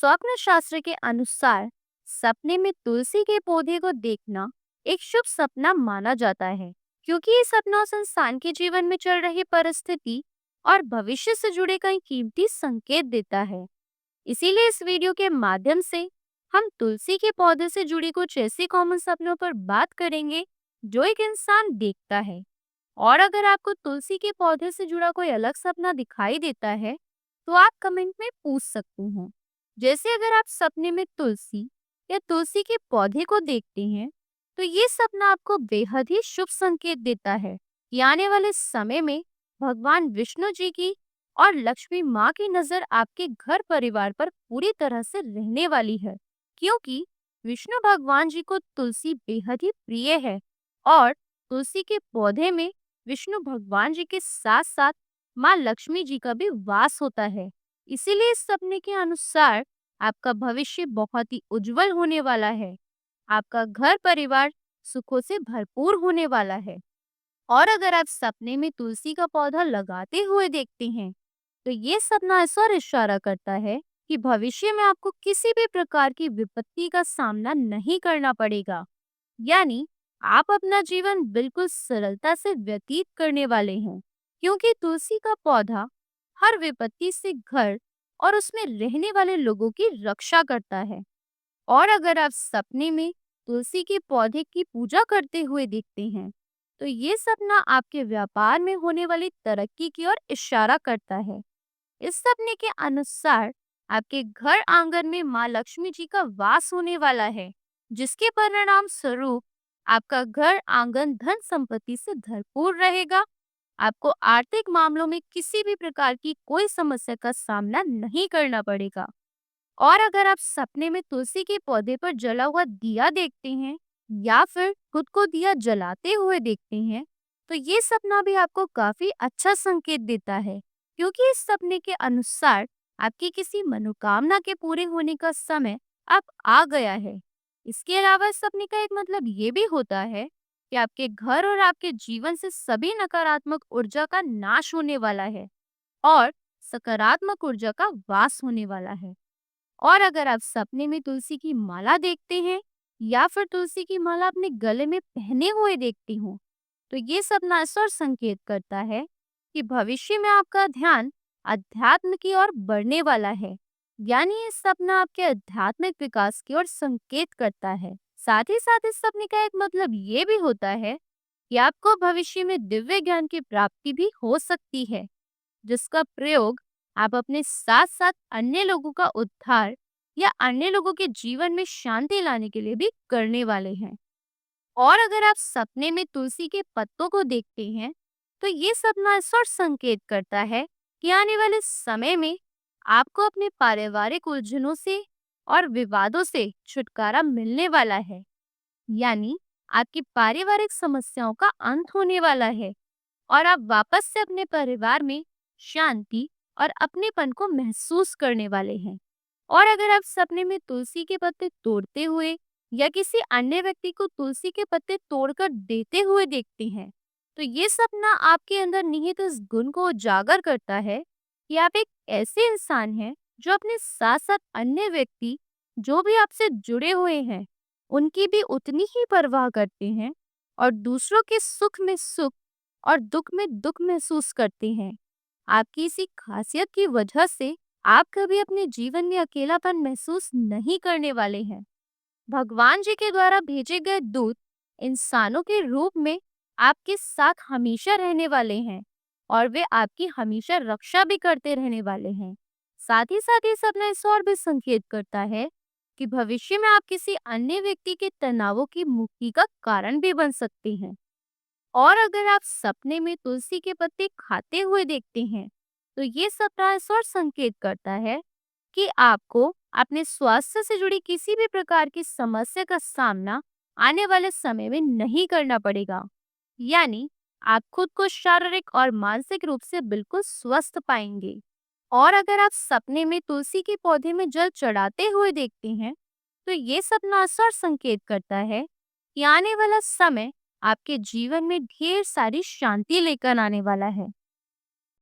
स्वप्न शास्त्र के अनुसार सपने में तुलसी के पौधे को देखना एक शुभ सपना माना जाता है, क्योंकि ये सपना उस इंसान के जीवन में चल रही परिस्थिति और भविष्य से जुड़े कई कीमती संकेत देता है। इसीलिए इस वीडियो के माध्यम से हम तुलसी के पौधे से जुड़ी कुछ ऐसी कॉमन सपनों पर बात करेंगे जो एक इंसान देखता है। और अगर आपको तुलसी के पौधे से जुड़ा कोई अलग सपना दिखाई देता है, तो आप कमेंट में पूछ सकते हैं। जैसे अगर आप सपने में तुलसी या तुलसी के पौधे को देखते हैं, तो ये सपना आपको बेहद ही शुभ संकेत देता है कि आने वाले समय में भगवान विष्णु जी की और लक्ष्मी माँ की नजर आपके घर परिवार पर पूरी तरह से रहने वाली है, क्योंकि विष्णु भगवान जी को तुलसी बेहद ही प्रिय है और तुलसी के पौधे में विष्णु भगवान जी के साथ साथ माँ लक्ष्मी जी का भी वास होता है। इसीलिए इस सपने के अनुसार आपका भविष्य बहुत ही उज्जवल होने वाला है। आपका घर परिवार सुखों से भरपूर होने वाला है। और अगर आप सपने में तुलसी का पौधा लगाते हुए देखते हैं, तो ये सपना ऐसा इशारा करता है कि भविष्य में आपको किसी भी प्रकार की विपत्ति का सामना नहीं करना पड़ेगा। यानी आप अपना जीवन बिल्कुल सरलता से व्यतीत करने वाले हैं, क्योंकि तुलसी का पौधा हर विपत्ति से घर और उसमें रहने वाले लोगों की रक्षा करता है। और अगर आप सपने में तुलसी के पौधे की पूजा करते हुए देखते हैं, तो ये सपना आपके व्यापार में होने वाली तरक्की की ओर इशारा करता है। इस सपने के अनुसार आपके घर आंगन में माँ लक्ष्मी जी का वास होने वाला है, जिसके परिणाम स्वरूप आपका घर आंगन धन संपत्ति से भरपूर रहेगा। आपको आर्थिक मामलों में किसी भी प्रकार की कोई समस्या का सामना नहीं करना पड़ेगा। और अगर आप सपने में तुलसी के पौधे पर जला हुआ दिया देखते हैं या फिर खुद को दिया जलाते हुए देखते हैं, तो ये सपना भी आपको काफी अच्छा संकेत देता है, क्योंकि इस सपने के अनुसार आपकी किसी मनोकामना के पूरे होने का समय अब आ गया है। इसके अलावा इस सपने का एक मतलब ये भी होता है कि आपके घर और आपके जीवन से सभी नकारात्मक ऊर्जा का नाश होने वाला है और सकारात्मक ऊर्जा का वास होने वाला है। और अगर आप सपने में तुलसी की माला देखते हैं या फिर तुलसी की माला अपने गले में पहने हुए देखती हो, तो ये सपना ऐसा और संकेत करता है कि भविष्य में आपका ध्यान अध्यात्म की ओर बढ़ने वाला है। यानी ये सपना आपके आध्यात्मिक विकास की ओर संकेत करता है। साथ ही साथ इस सपने का एक मतलब ये भी होता है कि आपको भविष्य में दिव्य ज्ञान की प्राप्ति भी हो सकती है, जिसका प्रयोग आप अपने साथ साथ अन्य लोगों का उद्धार या अन्य लोगों के जीवन में शांति लाने के लिए भी करने वाले हैं। और अगर आप सपने में तुलसी के पत्तों को देखते हैं, तो ये सपना इस ओर संकेत करता है कि आने वाले समय में आपको अपने पारिवारिक उलझनों से और विवादों से छुटकारा मिलने वाला है। यानी आपकी पारिवारिक समस्याओं का अंत होने वाला है और आप वापस से अपने परिवार में शांति और अपनेपन को महसूस करने वाले हैं। और अगर आप सपने में तुलसी के पत्ते तोड़ते हुए या किसी अन्य व्यक्ति को तुलसी के पत्ते तोड़कर देते हुए देखते हैं, तो ये सपना आपके अंदर निहित इस गुण को उजागर करता है कि आप एक ऐसे इंसान हैं जो अपने साथ साथ अन्य व्यक्ति जो भी आपसे जुड़े हुए हैं, उनकी भी उतनी ही परवाह करते हैं और दूसरों के सुख में सुख और दुख में दुख महसूस करते हैं। आपकी इसी खासियत की वजह से आप कभी अपने जीवन में अकेलापन महसूस नहीं करने वाले हैं। भगवान जी के द्वारा भेजे गए दूत इंसानों के रूप में आपके साथ हमेशा रहने वाले हैं और वे आपकी हमेशा रक्षा भी करते रहने वाले हैं। साथ ही साथ ये सपना इस और भी संकेत करता है कि भविष्य में आप किसी अन्य व्यक्ति के तनावों की मुक्ति का कारण भी बन सकते हैं। और अगर आप सपने में तुलसी के पत्ते खाते हुए देखते हैं, तो ये सपना इस और संकेत करता है कि आपको अपने स्वास्थ्य से जुड़ी किसी भी प्रकार की समस्या का सामना आने वाले समय में नहीं करना पड़ेगा। यानी आप खुद को शारीरिक और मानसिक रूप से बिल्कुल स्वस्थ पाएंगे। और अगर आप सपने में तुलसी के पौधे में जल चढ़ाते हुए देखते हैं, तो ये सपना असर संकेत करता है कि आने वाला समय आपके जीवन में ढेर सारी शांति लेकर आने वाला है।